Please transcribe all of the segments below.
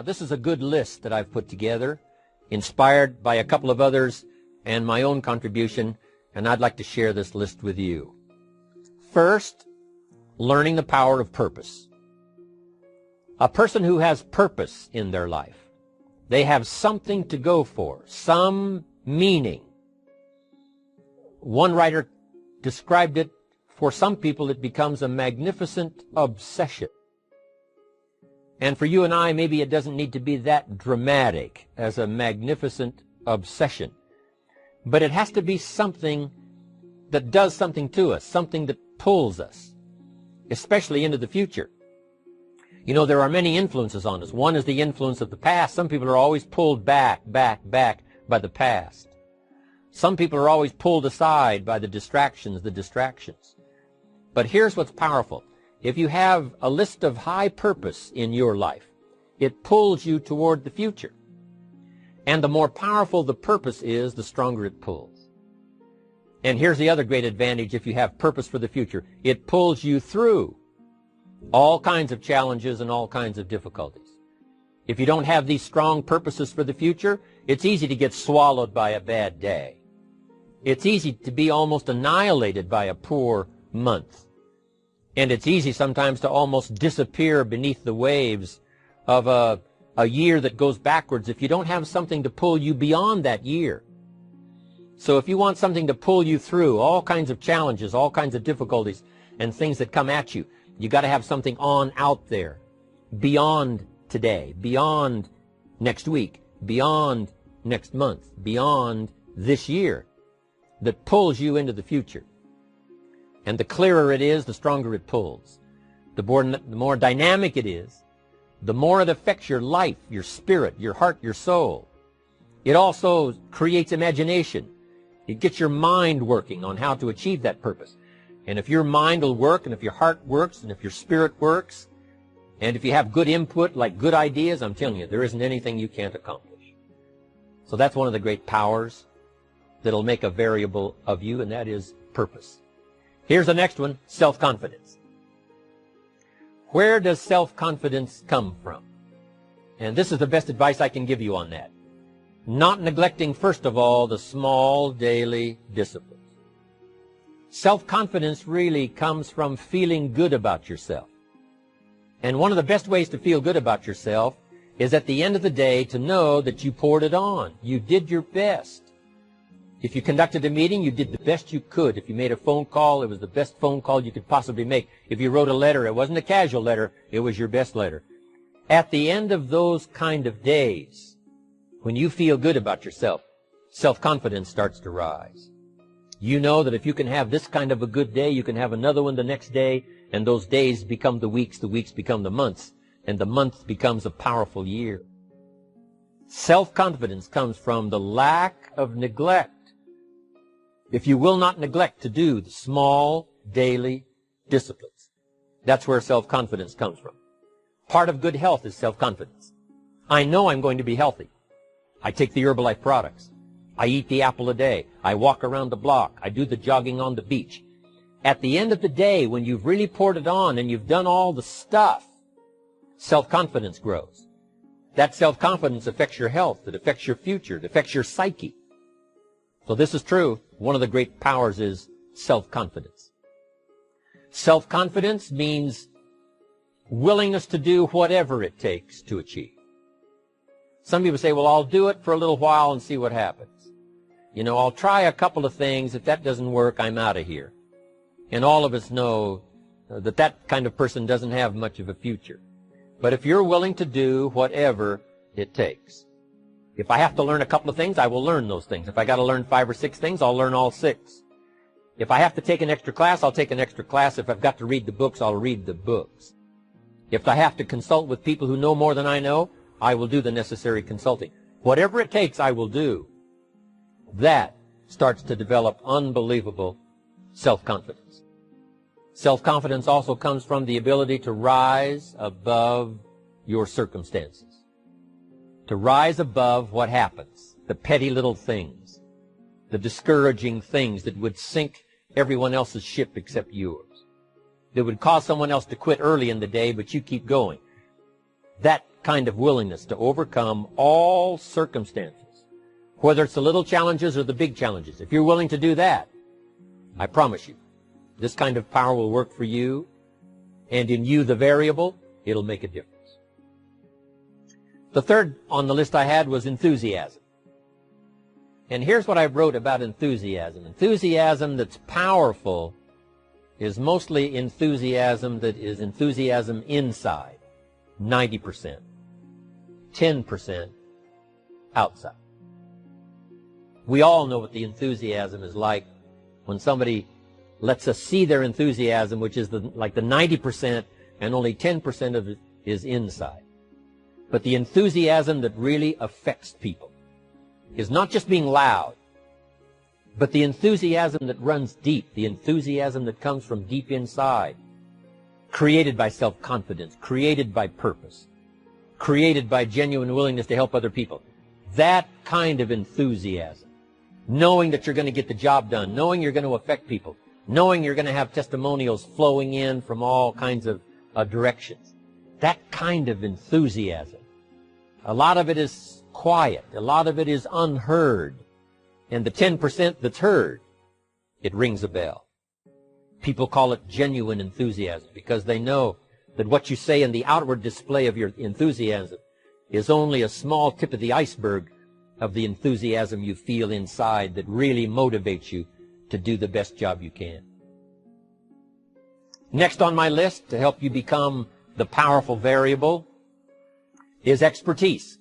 This is a good list that I've put together, inspired by a couple of others and my own contribution, and I'd like to share this list with you. First, learning the power of purpose. A person who has purpose in their life, they have something to go for, some meaning. One writer described it, for some people it becomes a magnificent obsession. And for you and I, maybe it doesn't need to be that dramatic as a magnificent obsession. But it has to be something that does something to us, something that pulls us, especially into the future. You know, there are many influences on us. One is the influence of the past. Some people are always pulled back by the past. Some people are always pulled aside by the distractions. But here's what's powerful. If you have a list of high purpose in your life, it pulls you toward the future. And the more powerful the purpose is, the stronger it pulls. And here's the other great advantage if you have purpose for the future. It pulls you through all kinds of challenges and all kinds of difficulties. If you don't have these strong purposes for the future, it's easy to get swallowed by a bad day. It's easy to be almost annihilated by a poor month. And it's easy sometimes to almost disappear beneath the waves of a year that goes backwards if you don't have something to pull you beyond that year. So if you want something to pull you through all kinds of challenges, all kinds of difficulties and things that come at you, you got to have something on out there, beyond today, beyond next week, beyond next month, beyond this year, that pulls you into the future. And the clearer it is, the stronger it pulls. The more dynamic it is, the more it affects your life, your spirit, your heart, your soul. It also creates imagination. It gets your mind working on how to achieve that purpose. And if your mind will work, and if your heart works, and if your spirit works, and if you have good input, like good ideas, I'm telling you, there isn't anything you can't accomplish. So that's one of the great powers that'll make a variable of you, and that is purpose. Here's the next one, self-confidence. Where does self-confidence come from? And this is the best advice I can give you on that. Not neglecting, first of all, the small daily disciplines. Self-confidence really comes from feeling good about yourself. And one of the best ways to feel good about yourself is at the end of the day to know that you poured it on. You did your best. If you conducted a meeting, you did the best you could. If you made a phone call, it was the best phone call you could possibly make. If you wrote a letter, it wasn't a casual letter, it was your best letter. At the end of those kind of days, when you feel good about yourself, self-confidence starts to rise. You know that if you can have this kind of a good day, you can have another one the next day, and those days become the weeks become the months, and the month becomes a powerful year. Self-confidence comes from the lack of neglect. If you will not neglect to do the small daily disciplines, that's where self-confidence comes from. Part of good health is self-confidence. I know I'm going to be healthy. I take the Herbalife products. I eat the apple a day. I walk around the block. I do the jogging on the beach. At the end of the day, when you've really poured it on and you've done all the stuff, self-confidence grows. That self-confidence affects your health. It affects your future. It affects your psyche. So this is true. One of the great powers is self-confidence. Self-confidence means willingness to do whatever it takes to achieve. Some people say, well, I'll do it for a little while and see what happens. You know, I'll try a couple of things. If that doesn't work, I'm out of here. And all of us know that that kind of person doesn't have much of a future. But if you're willing to do whatever it takes, if I have to learn a couple of things, I will learn those things. If I got to learn 5 or 6 things, I'll learn all 6. If I have to take an extra class, I'll take an extra class. If I've got to read the books, I'll read the books. If I have to consult with people who know more than I know, I will do the necessary consulting. Whatever it takes, I will do. That starts to develop unbelievable self-confidence. Self-confidence also comes from the ability to rise above your circumstances. To rise above what happens, the petty little things, the discouraging things that would sink everyone else's ship except yours, that would cause someone else to quit early in the day, but you keep going. That kind of willingness to overcome all circumstances, whether it's the little challenges or the big challenges, if you're willing to do that, I promise you, this kind of power will work for you, and in you, the variable, it'll make a difference. The third on the list I had was enthusiasm. And here's what I wrote about enthusiasm. Enthusiasm that's powerful is mostly enthusiasm that is enthusiasm inside, 90%, 10% outside. We all know what the enthusiasm is like when somebody lets us see their enthusiasm, which is like the 90%, and only 10% of it is inside. But the enthusiasm that really affects people is not just being loud, but the enthusiasm that runs deep, the enthusiasm that comes from deep inside, created by self-confidence, created by purpose, created by genuine willingness to help other people. That kind of enthusiasm, knowing that you're going to get the job done, knowing you're going to affect people, knowing you're going to have testimonials flowing in from all kinds of directions. That kind of enthusiasm. A lot of it is quiet. A lot of it is unheard. And the 10% that's heard, it rings a bell. People call it genuine enthusiasm because they know that what you say in the outward display of your enthusiasm is only a small tip of the iceberg of the enthusiasm you feel inside that really motivates you to do the best job you can. Next on my list to help you become the powerful variable is expertise.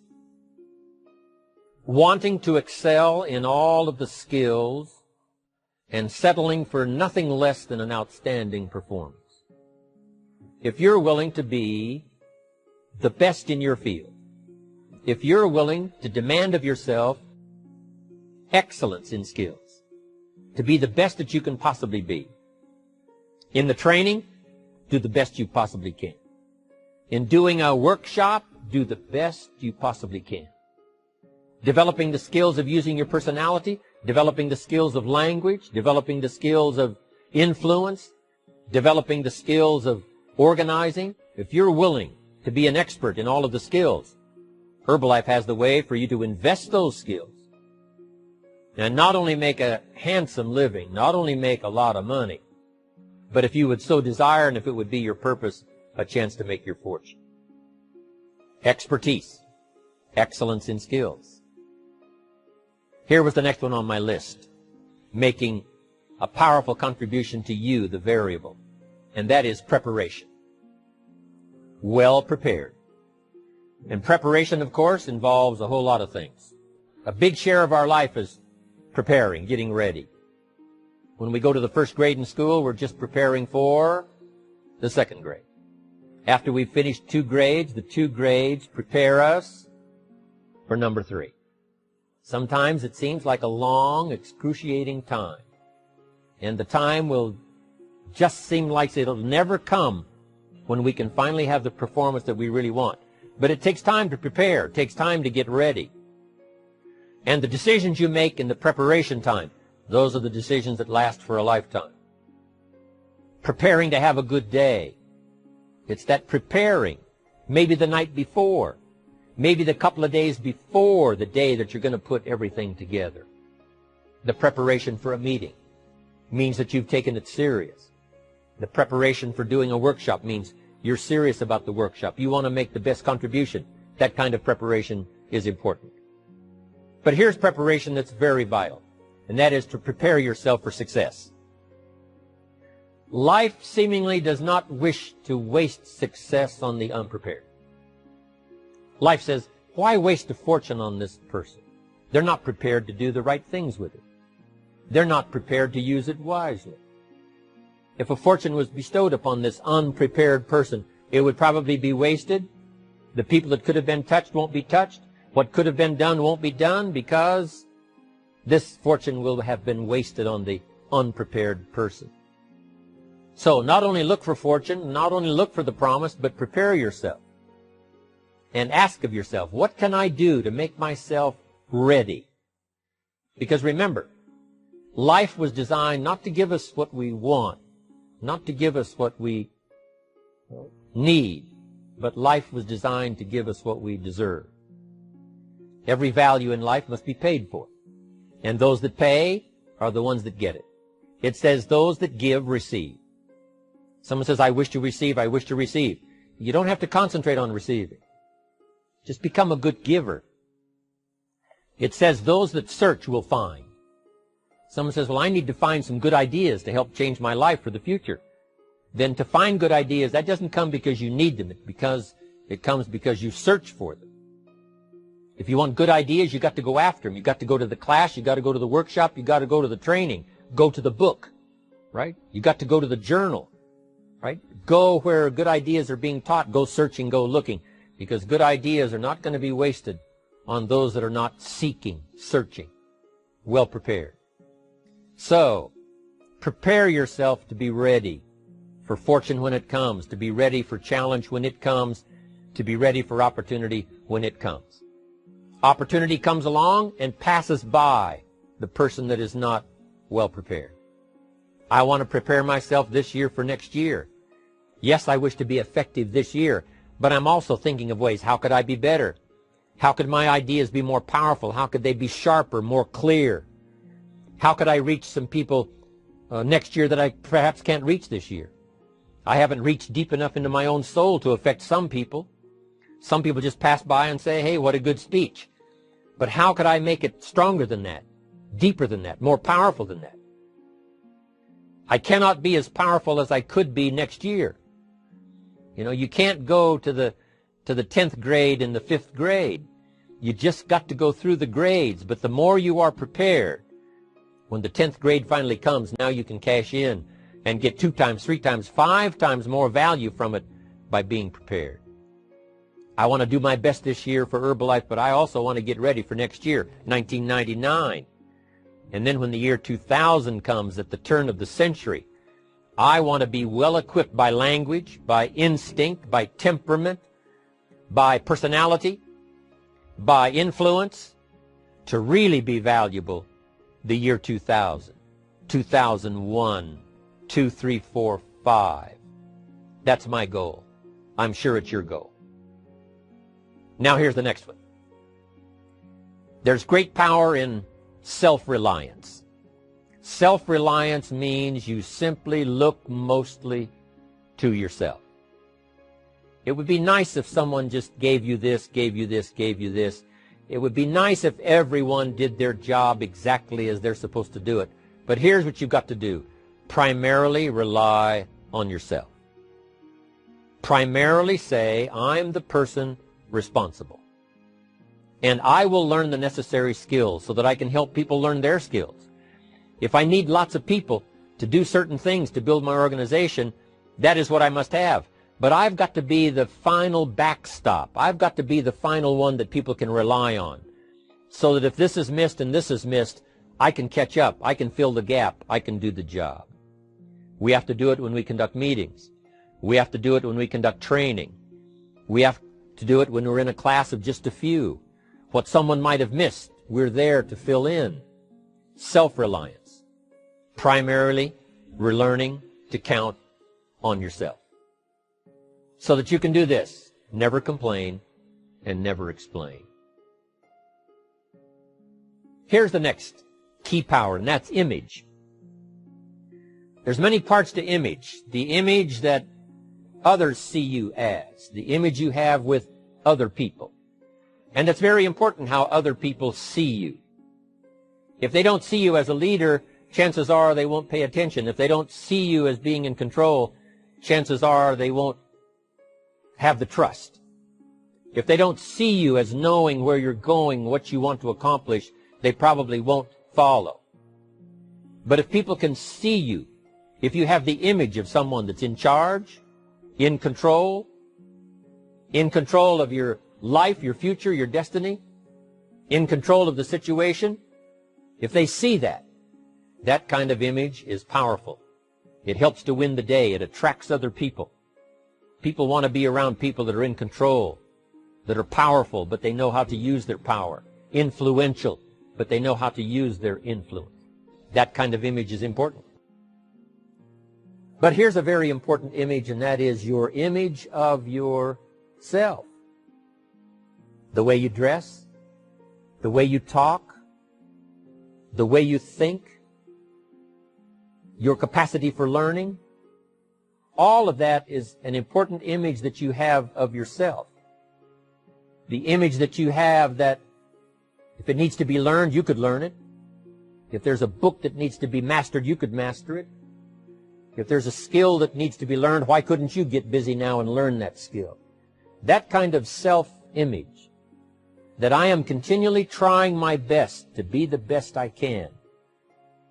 Wanting to excel in all of the skills and settling for nothing less than an outstanding performance. If you're willing to be the best in your field, if you're willing to demand of yourself excellence in skills, to be the best that you can possibly be, in the training, do the best you possibly can. In doing a workshop, do the best you possibly can. Developing the skills of using your personality, developing the skills of language, developing the skills of influence, developing the skills of organizing. If you're willing to be an expert in all of the skills, Herbalife has the way for you to invest those skills and not only make a handsome living, not only make a lot of money, but if you would so desire and if it would be your purpose, a chance to make your fortune. Expertise, excellence in skills. Here was the next one on my list, making a powerful contribution to you, the variable, and that is preparation. Well prepared. And preparation, of course, involves a whole lot of things. A big share of our life is preparing, getting ready. When we go to the first grade in school, we're just preparing for the second grade. After we've finished 2 grades, the 2 grades prepare us for number 3. Sometimes it seems like a long, excruciating time. And the time will just seem like it'll never come when we can finally have the performance that we really want. But it takes time to prepare. It takes time to get ready. And the decisions you make in the preparation time, those are the decisions that last for a lifetime. Preparing to have a good day. It's that preparing, maybe the night before, maybe the couple of days before the day that you're going to put everything together. The preparation for a meeting means that you've taken it serious. The preparation for doing a workshop means you're serious about the workshop. You want to make the best contribution. That kind of preparation is important. But here's preparation that's very vital, and that is to prepare yourself for success. Life seemingly does not wish to waste success on the unprepared. Life says, why waste a fortune on this person? They're not prepared to do the right things with it. They're not prepared to use it wisely. If a fortune was bestowed upon this unprepared person, it would probably be wasted. The people that could have been touched won't be touched. What could have been done won't be done because this fortune will have been wasted on the unprepared person. So not only look for fortune, not only look for the promise, but prepare yourself. And ask of yourself, what can I do to make myself ready? Because remember, life was designed not to give us what we want, not to give us what we need, but life was designed to give us what we deserve. Every value in life must be paid for. And those that pay are the ones that get it. It says those that give receive. Someone says, I wish to receive, I wish to receive. You don't have to concentrate on receiving. Just become a good giver. It says those that search will find. Someone says, well, I need to find some good ideas to help change my life for the future. Then to find good ideas, that doesn't come because you need them. It comes because you search for them. If you want good ideas, you got to go after them. You got to go to the class. You got to go to the workshop. You got to go to the training. Go to the book, right? You got to go to the journal, right? Go where good ideas are being taught. Go searching, go looking, because good ideas are not going to be wasted on those that are not seeking, searching, well prepared. So, prepare yourself to be ready for fortune when it comes, to be ready for challenge when it comes, to be ready for opportunity when it comes. Opportunity comes along and passes by the person that is not well prepared. I want to prepare myself this year for next year. Yes, I wish to be effective this year, but I'm also thinking of ways, how could I be better? How could my ideas be more powerful? How could they be sharper, more clear? How could I reach some people next year that I perhaps can't reach this year? I haven't reached deep enough into my own soul to affect some people. Some people just pass by and say, hey, what a good speech. But how could I make it stronger than that, deeper than that, more powerful than that? I cannot be as powerful as I could be next year. You know, you can't go to the 10th grade in the 5th grade. You just got to go through the grades. But the more you are prepared, when the 10th grade finally comes, now you can cash in and get 2 times, 3 times, 5 times more value from it by being prepared. I want to do my best this year for Herbalife, but I also want to get ready for next year, 1999. And then when the year 2000 comes, at the turn of the century, I want to be well equipped by language, by instinct, by temperament, by personality, by influence, to really be valuable the year 2000, 2001, 2, 3, 4, 5. That's my goal. I'm sure it's your goal. Now here's the next one. There's great power in self-reliance. Self-reliance means you simply look mostly to yourself. It would be nice if someone just gave you this, gave you this, gave you this. It would be nice if everyone did their job exactly as they're supposed to do it. But here's what you've got to do. Primarily rely on yourself. Primarily say, I'm the person responsible. And I will learn the necessary skills so that I can help people learn their skills. If I need lots of people to do certain things to build my organization, that is what I must have. But I've got to be the final backstop. I've got to be the final one that people can rely on. So that if this is missed and this is missed, I can catch up. I can fill the gap. I can do the job. We have to do it when we conduct meetings. We have to do it when we conduct training. We have to do it when we're in a class of just a few. What someone might have missed, we're there to fill in. Self-reliance. Primarily, we're learning to count on yourself. So that you can do this. Never complain and never explain. Here's the next key power, and that's image. There's many parts to image. The image that others see you as. The image you have with other people. And it's very important how other people see you. If they don't see you as a leader, chances are they won't pay attention. If they don't see you as being in control, chances are they won't have the trust. If they don't see you as knowing where you're going, what you want to accomplish, they probably won't follow. But if people can see you, if you have the image of someone that's in charge, in control of your life, your future, your destiny, in control of the situation, if they see that, that kind of image is powerful. It helps to win the day. It attracts other people. People want to be around people that are in control, that are powerful, but they know how to use their power. Influential, but they know how to use their influence. That kind of image is important. But here's a very important image, and that is your image of yourself. self. The way you dress, the way you talk, the way you think, your capacity for learning, all of that is an important image that you have of yourself. The image that you have that if it needs to be learned, you could learn it. If there's a book that needs to be mastered, you could master it. If there's a skill that needs to be learned, why couldn't you get busy now and learn that skill? That kind of self-image, that I am continually trying my best to be the best I can.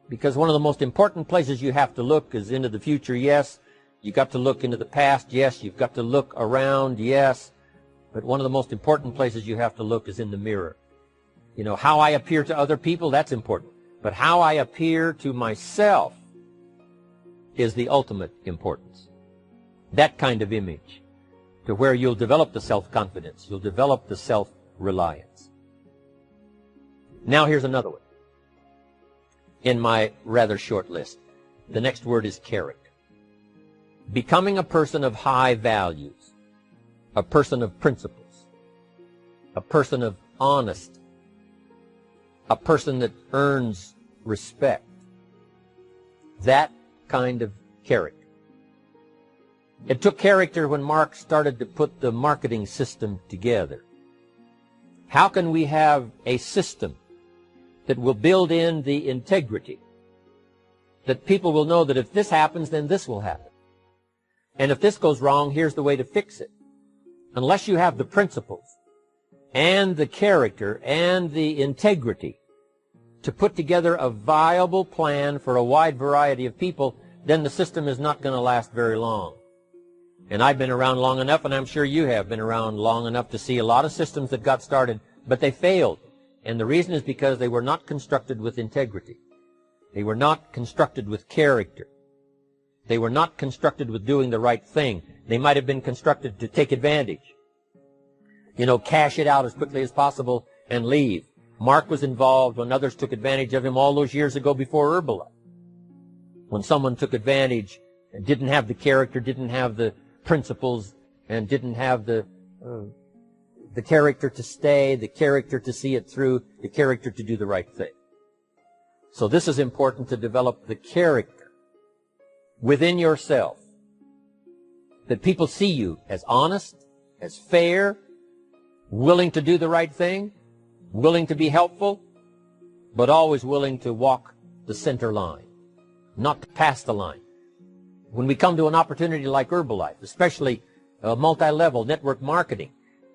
Because one of the most important places you have to look is into the future, yes. You've got to look into the past, yes. You've got to look around, yes. But one of the most important places you have to look is in the mirror. You know, how I appear to other people, that's important. But how I appear to myself is the ultimate importance. That kind of image, to where you'll develop the self-confidence, you'll develop the self-reliance. Now here's another one in my rather short list. The next word is character. Becoming a person of high values, a person of principles, a person of honesty, a person that earns respect. That kind of character. It took character when Mark started to put the marketing system together. How can we have a system that will build in the integrity, that people will know that if this happens, then this will happen. And if this goes wrong, here's the way to fix it. Unless you have the principles and the character and the integrity to put together a viable plan for a wide variety of people, then the system is not going to last very long. And I've been around long enough, and I'm sure you have been around long enough to see a lot of systems that got started, but they failed. And the reason is because they were not constructed with integrity. They were not constructed with character. They were not constructed with doing the right thing. They might have been constructed to take advantage. You know, cash it out as quickly as possible and leave. Mark was involved when others took advantage of him all those years ago before Herbalife. When someone took advantage and didn't have the character, didn't have the principles, and didn't have the character to stay, the character to see it through, the character to do the right thing. So this is important, to develop the character within yourself, that people see you as honest, as fair, willing to do the right thing, willing to be helpful, but always willing to walk the center line, not to pass the line. When we come to an opportunity like Herbalife, especially multi-level network marketing,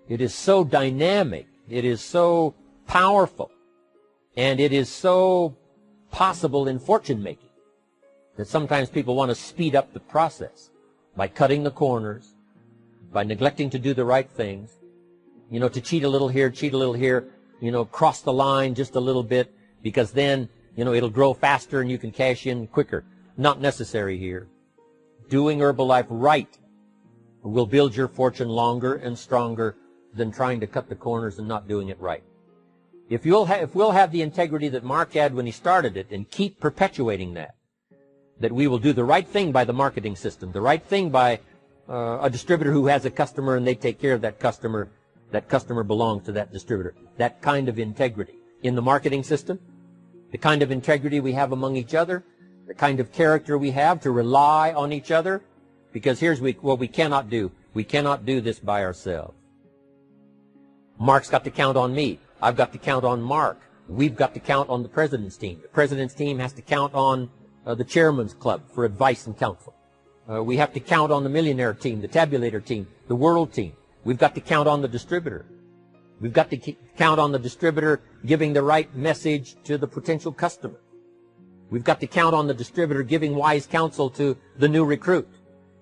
it is so dynamic, it is so powerful, and it is so possible in fortune-making that sometimes people want to speed up the process by cutting the corners, by neglecting to do the right things, you know, to cheat a little here, you know, cross the line just a little bit, because then, you know, it'll grow faster and you can cash in quicker. Not necessary here. Doing Herbalife right will build your fortune longer and stronger than trying to cut the corners and not doing it right. If we'll have the integrity that Mark had when he started it, and keep perpetuating that we will do the right thing by the marketing system, the right thing by a distributor who has a customer and they take care of that customer belongs to that distributor. That kind of integrity in the marketing system, the kind of integrity we have among each other, the kind of character we have to rely on each other, because here's what we cannot do. We cannot do this by ourselves. Mark's got to count on me. I've got to count on Mark. We've got to count on the president's team. The president's team has to count on the chairman's club for advice and counsel. We have to count on the millionaire team, the tabulator team, the world team. We've got to count on the distributor. We've got to count on the distributor giving the right message to the potential customer. We've got to count on the distributor giving wise counsel to the new recruit,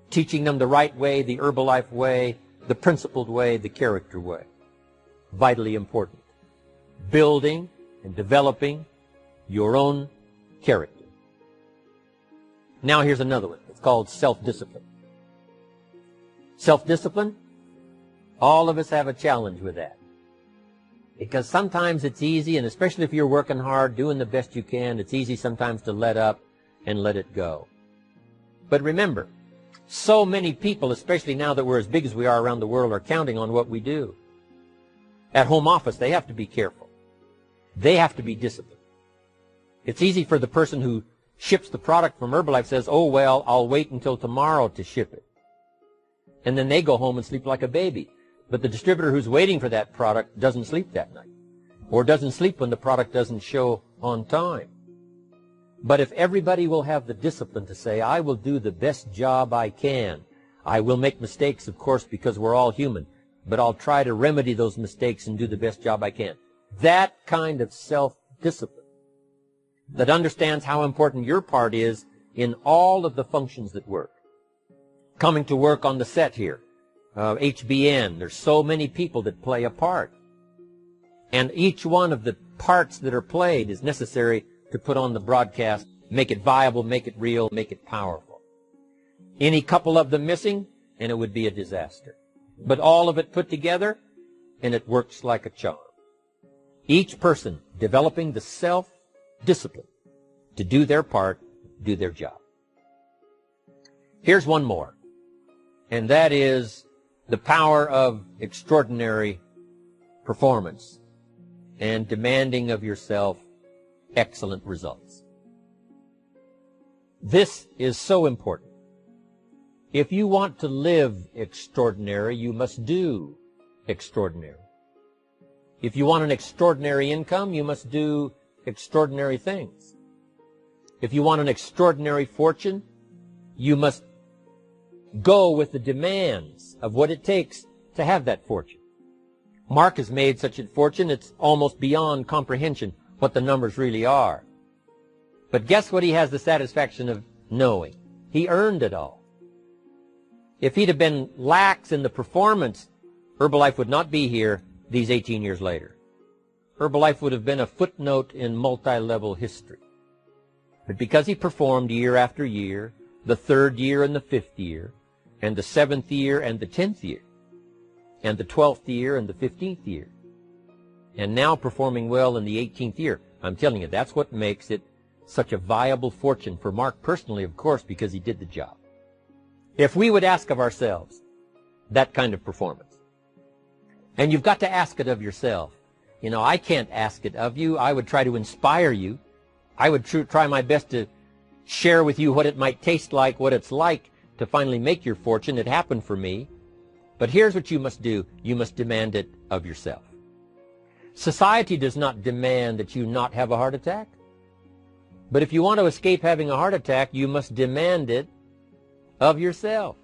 teaching them the right way, the Herbalife way, the principled way, the character way. Vitally important. Building and developing your own character. Now here's another one. It's called self-discipline. Self-discipline, all of us have a challenge with that. Because sometimes it's easy, and especially if you're working hard, doing the best you can, it's easy sometimes to let up and let it go. But remember, So many people, especially now that we're as big as we are around the world, are counting on what we do. At home office, they have to be careful. They have to be disciplined. It's easy for the person who ships the product from Herbalife says, oh, well, I'll wait until tomorrow to ship it. And then they go home and sleep like a baby. But the distributor who's waiting for that product doesn't sleep that night, or doesn't sleep when the product doesn't show on time. But if everybody will have the discipline to say, I will do the best job I can. I will make mistakes, of course, because we're all human, but I'll try to remedy those mistakes and do the best job I can. That kind of self-discipline that understands how important your part is in all of the functions that work. Coming to work on the set here, HBN, there's so many people that play a part. And each one of the parts that are played is necessary to put on the broadcast, make it viable, make it real, make it powerful. Any couple of them missing, and it would be a disaster. But all of it put together, and it works like a charm. Each person developing the self-discipline to do their part, do their job. Here's one more, and that is the power of extraordinary performance and demanding of yourself excellent results. This is so important. If you want to live extraordinary, you must do extraordinary. If you want an extraordinary income, you must do extraordinary things. If you want an extraordinary fortune, you must go with the demands of what it takes to have that fortune. Mark has made such a fortune, it's almost beyond comprehension what the numbers really are. But guess what he has the satisfaction of knowing? He earned it all. If he'd have been lax in the performance, Herbalife would not be here these 18 years later. Herbalife would have been a footnote in multi-level history. But because he performed year after year, the 3rd year and the 5th year, and the 7th year and the 10th year, and the 12th year and the 15th year, and now performing well in the 18th year, I'm telling you, that's what makes it such a viable fortune for Mark personally, of course, because he did the job. If we would ask of ourselves that kind of performance, and you've got to ask it of yourself. You know, I can't ask it of you. I would try to inspire you. I would try my best to share with you what it might taste like, what it's like to finally make your fortune. It happened for me. But here's what you must do. You must demand it of yourself. Society does not demand that you not have a heart attack. But if you want to escape having a heart attack, you must demand it of yourself.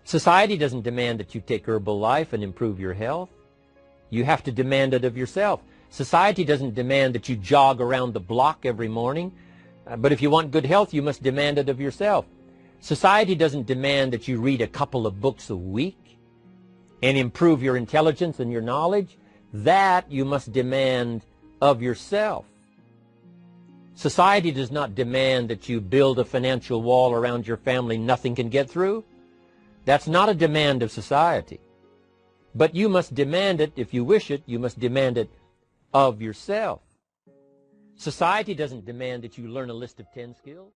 Society doesn't demand that you take Herbalife and improve your health. You have to demand it of yourself. Society doesn't demand that you jog around the block every morning. But if you want good health, you must demand it of yourself. Society doesn't demand that you read a couple of books a week and improve your intelligence and your knowledge. That you must demand of yourself. Society does not demand that you build a financial wall around your family nothing can get through. That's not a demand of society. But you must demand it, if you wish it, you must demand it of yourself. Society doesn't demand that you learn a list of 10 skills.